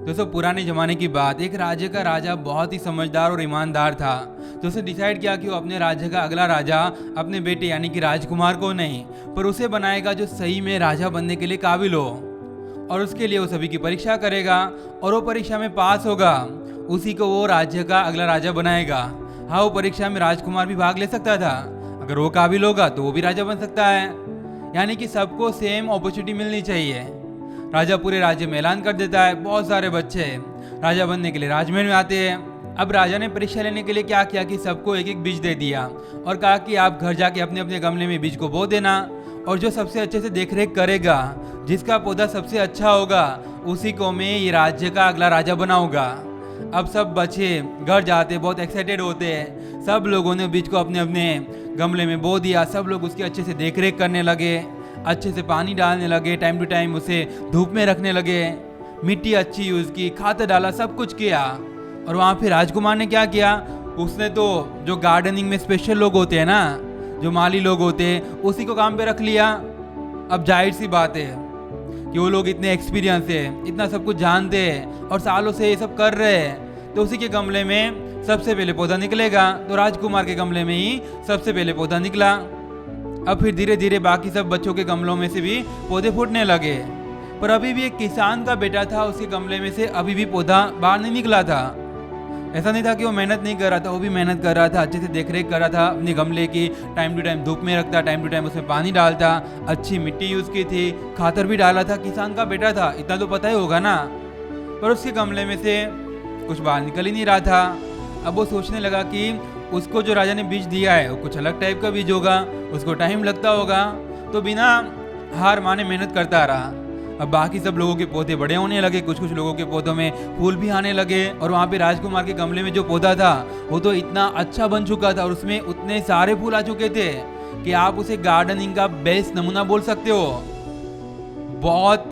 दोस्तों पुराने ज़माने की बात, एक राज्य का राजा बहुत ही समझदार और ईमानदार था। तो उसने डिसाइड किया कि वो अपने राज्य का अगला राजा अपने बेटे यानी कि राजकुमार को नहीं, पर उसे बनाएगा जो सही में राजा बनने के लिए काबिल हो। और उसके लिए वो सभी की परीक्षा करेगा और वो परीक्षा में पास होगा, उसी को वो राज्य का अगला राजा बनाएगा। हाँ, वो परीक्षा में राजकुमार भी भाग ले सकता था। अगर वो काबिल होगा तो वो भी राजा बन सकता है। यानी कि सबको सेम अपॉर्चुनिटी मिलनी चाहिए। राजा पूरे राज्य में ऐलान कर देता है। बहुत सारे बच्चे राजा बनने के लिए राजमहल में आते हैं। अब राजा ने परीक्षा लेने के लिए क्या किया कि सबको एक एक बीज दे दिया और कहा कि आप घर जाके अपने अपने गमले में बीज को बो देना, और जो सबसे अच्छे से देखरेख करेगा, जिसका पौधा सबसे अच्छा होगा, उसी को मैं ये राज्य का अगला राजा बनाऊंगा। अब सब बच्चे घर जाते बहुत एक्साइटेड होते हैं। सब लोगों ने बीज को अपने अपने गमले में बो दिया। सब लोग उसकी अच्छे से देखरेख करने लगे, अच्छे से पानी डालने लगे, टाइम टू टाइम उसे धूप में रखने लगे, मिट्टी अच्छी यूज़ की, खाद डाला, सब कुछ किया। और वहाँ फिर राजकुमार ने क्या किया, उसने तो जो गार्डनिंग में स्पेशल लोग होते हैं ना, जो माली लोग होते हैं, उसी को काम पे रख लिया। अब जाहिर सी बात है कि वो लोग इतने एक्सपीरियंस है, इतना सब कुछ जानते हैं और सालों से ये सब कर रहे हैं, तो उसी के गमले में सबसे पहले पौधा निकलेगा। तो राजकुमार के गमले में ही सबसे पहले पौधा निकला। अब फिर धीरे धीरे बाकी सब बच्चों के गमलों में से भी पौधे फूटने लगे, पर अभी भी एक किसान का बेटा था, उसके गमले में से अभी भी पौधा बाहर नहीं निकला था। ऐसा नहीं था कि वो मेहनत नहीं कर रहा था, वो भी मेहनत कर रहा था, अच्छे से देखरेख कर रहा था अपने गमले की, टाइम टू टाइम धूप में रखता, टाइम टू टाइम उसमें पानी डालता, अच्छी मिट्टी यूज़ की थी, खातर भी डाला था। किसान का बेटा था, इतना तो पता ही होगा ना। पर उसके गमले में से कुछ बाहर निकल ही नहीं रहा था। अब वो सोचने लगा कि उसको जो राजा ने बीज दिया है वो कुछ अलग टाइप का बीज होगा, उसको टाइम लगता होगा। तो बिना हार माने मेहनत करता रहा। अब बाकी सब लोगों के पौधे बड़े होने लगे, कुछ कुछ लोगों के पौधों में फूल भी आने लगे, और वहाँ पे राजकुमार के गमले में जो पौधा था वो तो इतना अच्छा बन चुका था और उसमें उतने सारे फूल आ चुके थे कि आप उसे गार्डनिंग का बेस्ट नमूना बोल सकते हो। बहुत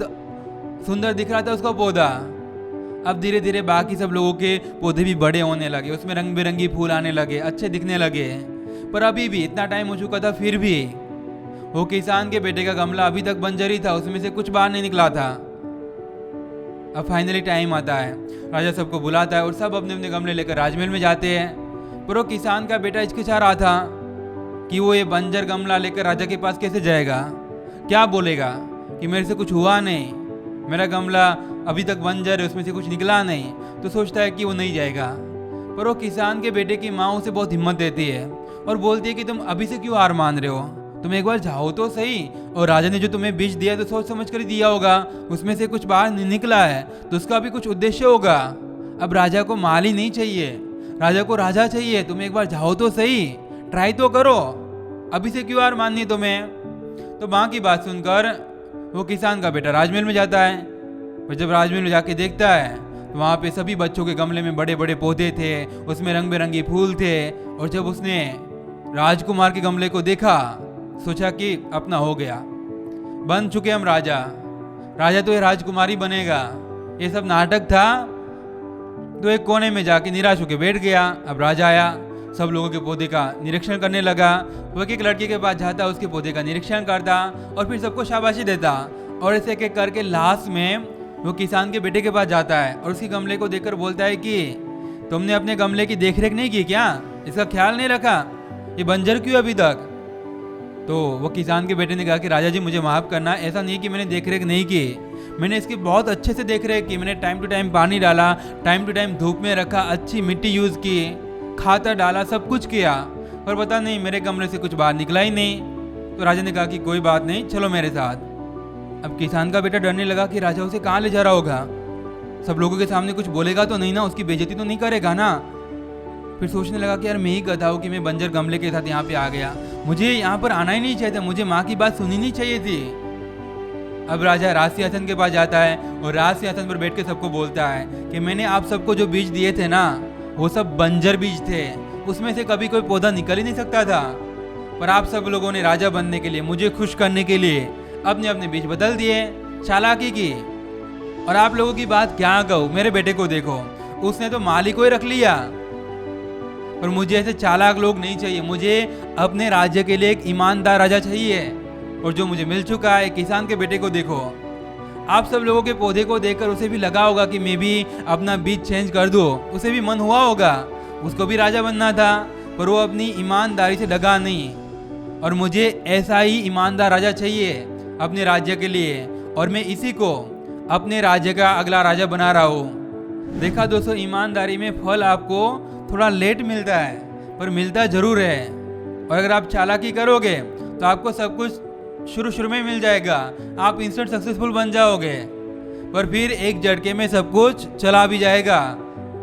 सुंदर दिख रहा था उसका पौधा। अब धीरे धीरे बाकी सब लोगों के पौधे भी बड़े होने लगे, उसमें रंग बिरंगी फूल आने लगे, अच्छे दिखने लगे। पर अभी भी इतना टाइम हो चुका था, फिर भी वो किसान के बेटे का गमला अभी तक बंजर ही था, उसमें से कुछ बाहर नहीं निकला था। अब फाइनली टाइम आता है, राजा सबको बुलाता है और सब अपने अपने गमले लेकर राजमहल में जाते हैं। पर वो किसान का बेटा हिचकिचा रहा था कि वो ये बंजर गमला लेकर राजा के पास कैसे जाएगा, क्या बोलेगा कि मेरे से कुछ हुआ नहीं, मेरा गमला अभी तक बंजर है, उसमें से कुछ निकला नहीं। तो सोचता है कि वो नहीं जाएगा। पर वो किसान के बेटे की माँ उसे बहुत हिम्मत देती है और बोलती है कि तुम अभी से क्यों हार मान रहे हो, तुम एक बार जाओ तो सही। और राजा ने जो तुम्हें बीज दिया तो सोच समझ कर दिया होगा, उसमें से कुछ बाहर निकला है तो उसका भी कुछ उद्देश्य होगा। अब राजा को माल ही नहीं चाहिए, राजा को राजा चाहिए। तुम एक बार जाओ तो सही, ट्राई तो करो, अभी से क्यों हार माननी तुम्हें। तो माँ की बात सुनकर वो किसान का बेटा राजमहल में जाता है। पर जब राजमहल में जाके देखता है तो वहाँ पे सभी बच्चों के गमले में बड़े बड़े पौधे थे, उसमें रंग बिरंगी फूल थे। और जब उसने राजकुमार के गमले को देखा, सोचा कि अपना हो गया, बन चुके हम राजा, राजा तो ये राजकुमार ही बनेगा, ये सब नाटक था। तो एक कोने में जाके निराश होकर बैठ गया। अब राजा आया, सब लोगों के पौधे का निरीक्षण करने लगा। वो एक लड़के के पास जाता, उसके पौधे का निरीक्षण करता और फिर सबको शाबाशी देता। और ऐसे एक एक करके लास्ट में वो किसान के बेटे के पास जाता है और उसके गमले को देखकर बोलता है कि तुमने अपने गमले की देखरेख नहीं की क्या, इसका ख्याल नहीं रखा, ये बंजर क्यों अभी तक। तो वो किसान के बेटे ने कहा कि राजा जी मुझे माफ़ करना, ऐसा नहीं कि मैंने देखरेख नहीं की, मैंने इसकी बहुत अच्छे से देखरेख की, मैंने टाइम टू टाइम पानी डाला, टाइम टू टाइम धूप में रखा, अच्छी मिट्टी यूज़ की, खातर डाला, सब कुछ किया, पर पता नहीं मेरे गमले से कुछ बाहर निकला ही नहीं। तो राजा ने कहा कि कोई बात नहीं, चलो मेरे साथ। अब किसान का बेटा डरने लगा कि राजा उसे कहाँ ले जा रहा होगा, सब लोगों के सामने कुछ बोलेगा तो नहीं ना, उसकी बेइज्जती तो नहीं करेगा ना। फिर सोचने लगा कि यार मैं ही गधा हूँ कि मैं बंजर गमले के साथ यहाँ पे आ गया, मुझे यहाँ पर आना ही नहीं चाहिए था, मुझे माँ की बात सुननी नहीं चाहिए थी। अब राजा राज सिंहासन के पास जाता है और राज सिंहासन पर बैठ के सबको बोलता है कि मैंने आप सबको जो बीज दिए थे ना, वो सब बंजर बीज थे, उसमें से कभी कोई पौधा निकल ही नहीं सकता था। पर आप सब लोगों ने राजा बनने के लिए, मुझे खुश करने के लिए अपने अपने बीज बदल दिए, चालाकी की। और आप लोगों की बात क्या कहूँ, मेरे बेटे को देखो, उसने तो माली को ही रख लिया। पर मुझे ऐसे चालाक लोग नहीं चाहिए, मुझे अपने राज्य के लिए एक ईमानदार राजा चाहिए। और जो मुझे मिल चुका है, किसान के बेटे को देखो, आप सब लोगों के पौधे को देखकर उसे भी लगा होगा कि मैं भी अपना बीज चेंज कर दूं। उसे भी मन हुआ होगा, उसको भी राजा बनना था, पर वो अपनी ईमानदारी से डगा नहीं। और मुझे ऐसा ही ईमानदार राजा चाहिए अपने राज्य के लिए, और मैं इसी को अपने राज्य का अगला राजा बना रहा हूँ। देखा दोस्तों, ईमानदारी में फल आपको थोड़ा लेट मिलता है, पर मिलता जरूर है। और अगर आप चालाकी करोगे तो आपको सब कुछ शुरू में मिल जाएगा, आप इंस्टेंट सक्सेसफुल बन जाओगे, पर फिर एक झटके में सब कुछ चला भी जाएगा।